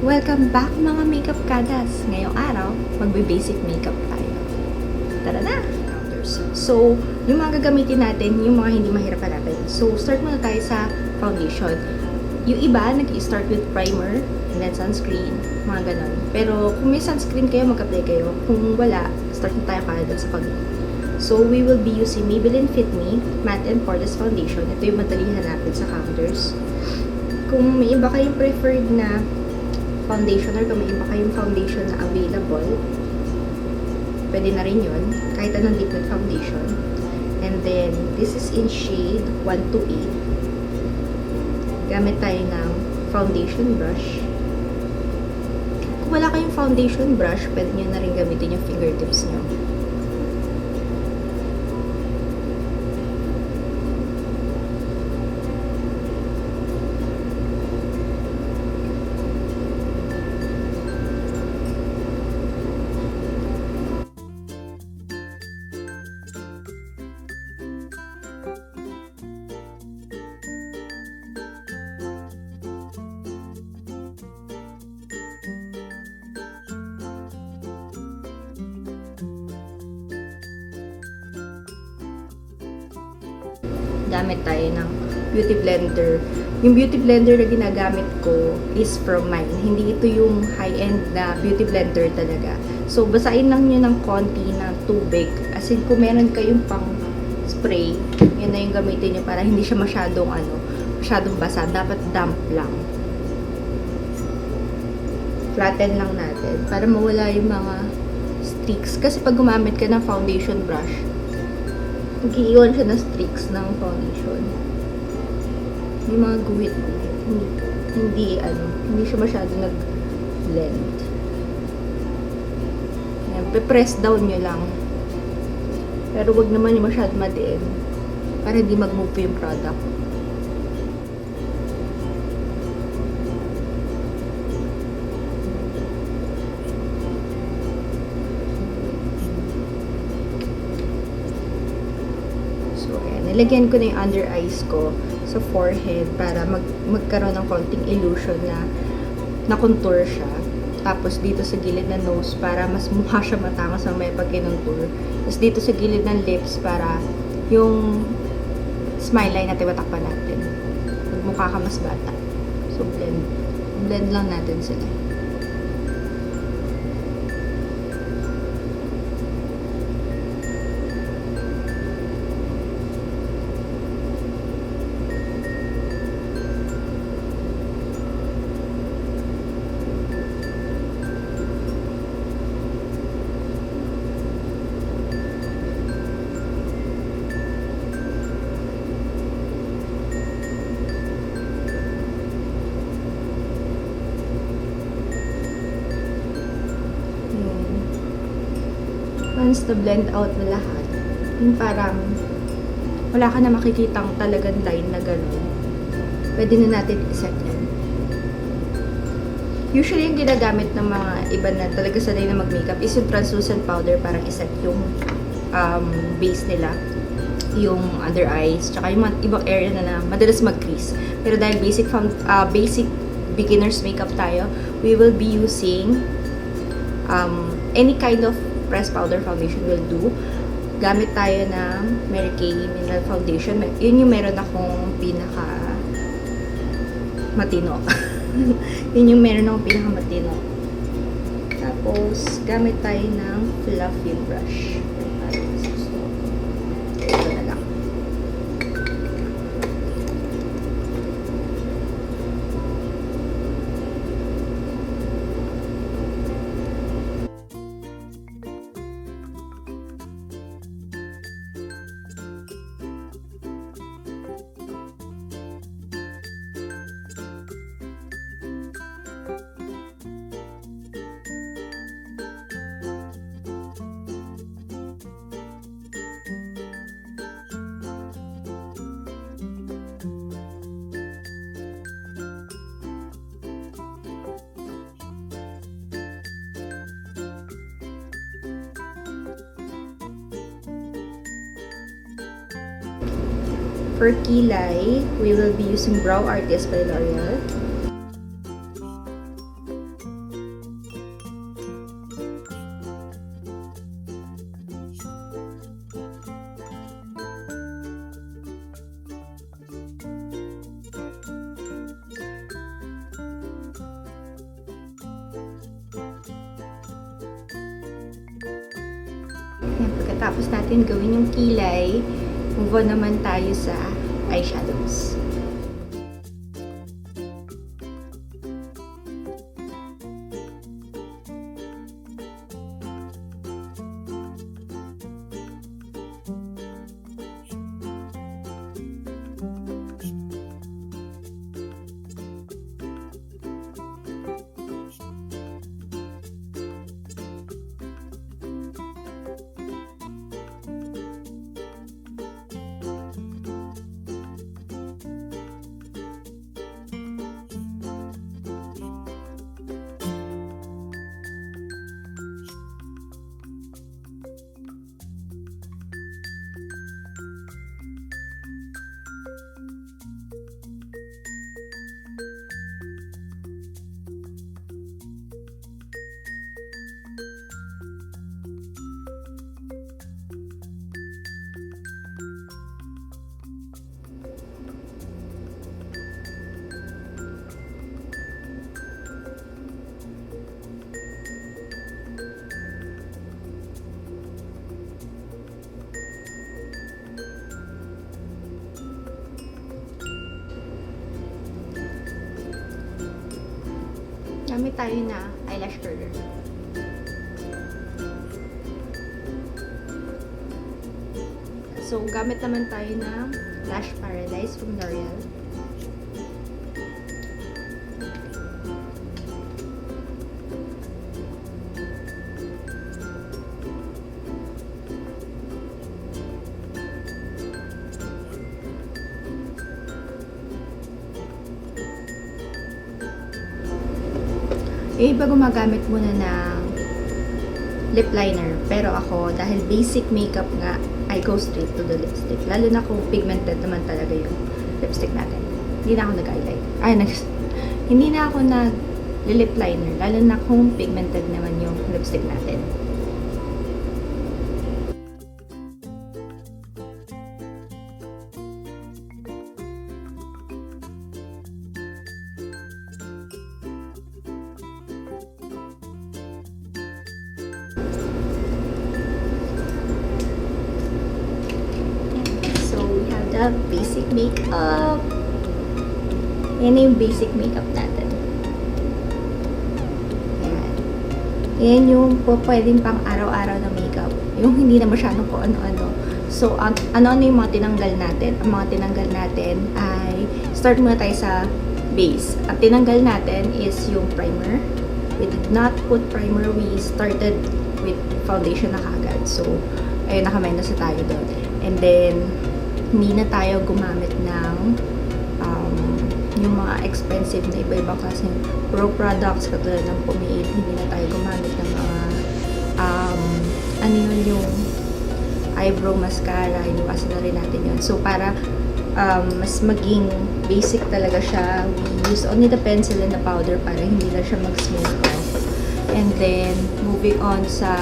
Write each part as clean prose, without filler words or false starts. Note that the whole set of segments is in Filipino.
Welcome back mga makeup kadas! Ngayong araw, magbe-basic makeup tayo. Tara na! So, yung mga gagamitin natin, yung mga hindi mahirap hanapin. So, start muna tayo sa foundation. Yung iba, nag-start with primer, and then sunscreen, mga ganon. Pero, kung may sunscreen kayo, mag-apply kayo. Kung wala, start na tayo kaagad sa pag. So, we will be using Maybelline Fit Me Matte and Poreless Foundation. Ito yung madali hanapin sa counters. Kung may iba kayong preferred na foundation or kung may iba kayong foundation na available, pwede na rin yun. Kahit anong liquid foundation. And then, this is in shade 1 to 8. Gamit tayo ng foundation brush. Kung wala kayong foundation brush, pwede nyo na rin gamitin yung fingertips nyo. Gamit tayo ng beauty blender. Yung beauty blender na ginagamit ko is from mine. Hindi ito yung high-end na beauty blender talaga. So, basain lang nyo ng konti na tubig. As in, kung meron kayong pang spray, yun na yung gamitin nyo para hindi siya masyadong basa. Dapat damp lang. Flatten lang natin para mawala yung mga streaks. Kasi pag gumamit ka ng foundation brush, nag-iiwan siya ng streaks ng foundation. May mga guhit. Hindi siya masyado nag-blend. Ayan, pe-press down nyo lang. Pero wag naman yung masyado madiin para hindi mag-move yung product. Nilagyan ko na yung under eyes ko sa forehead para magkaroon ng konting illusion na contour siya. Tapos dito sa gilid ng nose para mas mukha siya matangas ang may pag-contour. Tapos dito sa gilid ng lips para yung smile line natin matakpan natin. Magmukha ka mas bata. So blend lang natin sila. Once na blend out na lahat, yung parang wala ka na makikitang talagang line na gano'n, pwede na natin iset yan. Usually, yung ginagamit ng mga iba na talaga sanay na mag-makeup is yung translucent powder parang iset yung base nila, yung under eyes, tsaka yung ibang area na madalas mag-crease. Pero dahil basic beginner's makeup tayo, we will be using any kind of pressed powder foundation will do. Gamit tayo ng Mary Kay Mineral Foundation. Yun yung meron akong pinaka matino. Yun yung meron akong pinaka matino. Tapos, gamit tayo ng fluffy brush. Ito na lang. For kilay, we will be using Brow Artist by L'Oreal. pagkatapos natin gawin yung kilay, move on naman tayo sa eyeshadows. Gamit tayo na eyelash curler. So, gamit naman tayo ng Lash Paradise from L'Oreal. Yung iba gumagamit muna ng lip liner. Pero ako, dahil basic makeup nga, I go straight to the lipstick. Lalo na kung pigmented naman talaga yung lipstick natin. Hindi na ako nag-eyeliner. Hindi na ako nag-lip liner. Lalo na kung pigmented naman yung lipstick natin. Basic makeup. Yan yung basic makeup natin. Yan. Yan yung pwedeng pang araw-araw na makeup. Yung hindi na masyadong kung ano-ano. So, ano-ano yung mga tinanggal natin? Ang mga tinanggal natin ay, start muna tayo sa base. Ang tinanggal natin is yung primer. We did not put primer. We started with foundation na kagad. So, ayun, nakamenos na tayo doon. And then, hindi na tayo gumamit ng yung mga expensive na iba-ibang klaseng pro products katulad ng pomade. Hindi na tayo gumamit ng mga yung eyebrow mascara. Iniwasan na rin natin yun. So, para mas maging basic talaga siya, we use only the pencil and the powder para hindi na siya mag-smooth off. And then, moving on sa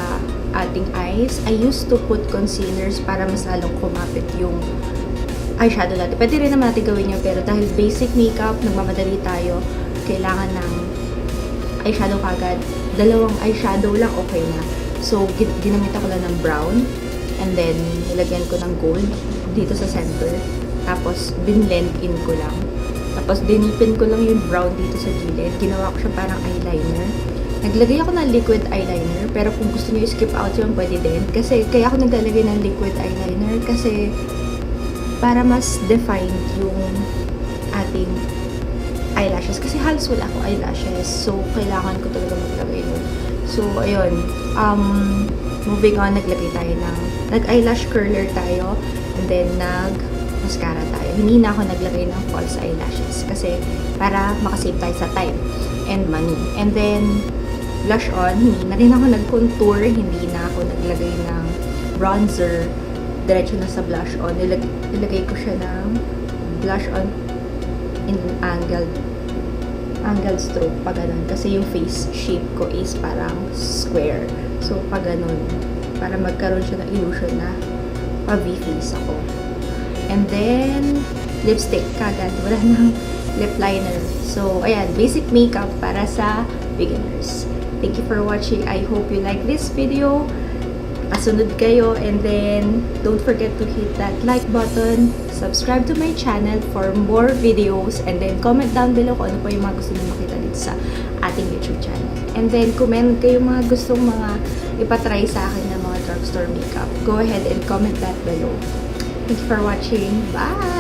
ating eyes, I used to put concealers para mas lalong kumapit yung eyeshadow natin. Pwede rin naman natin gawin yun, pero dahil basic makeup, nagmamadali tayo, kailangan ng eyeshadow kagad. Dalawang eyeshadow lang, okay na. So, ginamit ako lang ng brown, and then, nilagyan ko ng gold dito sa center. Tapos, binlend in ko lang. Tapos, dinipin ko lang yung brown dito sa gilid. Ginawa ko siya parang eyeliner. Naglagay ako ng liquid eyeliner, pero kung gusto niyo i-skip out yun, pwede din. Kasi, kaya ako naglalagay ng liquid eyeliner, kasi para mas defined yung ating eyelashes. Kasi halos wala akong eyelashes. So, kailangan ko talaga maglagay nun. So, ayun. Moving on, naglagay tayo ng nag-eyelash curler tayo. And then, nag-mascara tayo. Hindi na ako naglagay ng false eyelashes. Kasi, para makasave tayo sa time and money. And then, blush on. Hindi na rin ako nag-contour. Hindi na ako naglagay ng bronzer. Diretso na sa blush on. Nilagay ko siya ng blush on in angled stroke, pa ganun. Kasi yung face shape ko is parang square. So, pa ganun. Para magkaroon siya ng illusion na pa-V-face ako. And then, lipstick kagad. Wala nang lip liner. So, ayan. Basic makeup para sa beginners. Thank you for watching. I hope you like this video. makasunod kayo. And then, don't forget to hit that like button, subscribe to my channel for more videos, and then comment down below kung ano po yung mga gusto nyo makita dito sa ating YouTube channel. And then, comment kayo mga gustong mga ipatry sa akin ng mga drugstore makeup. Go ahead and comment that below. Thank you for watching. Bye!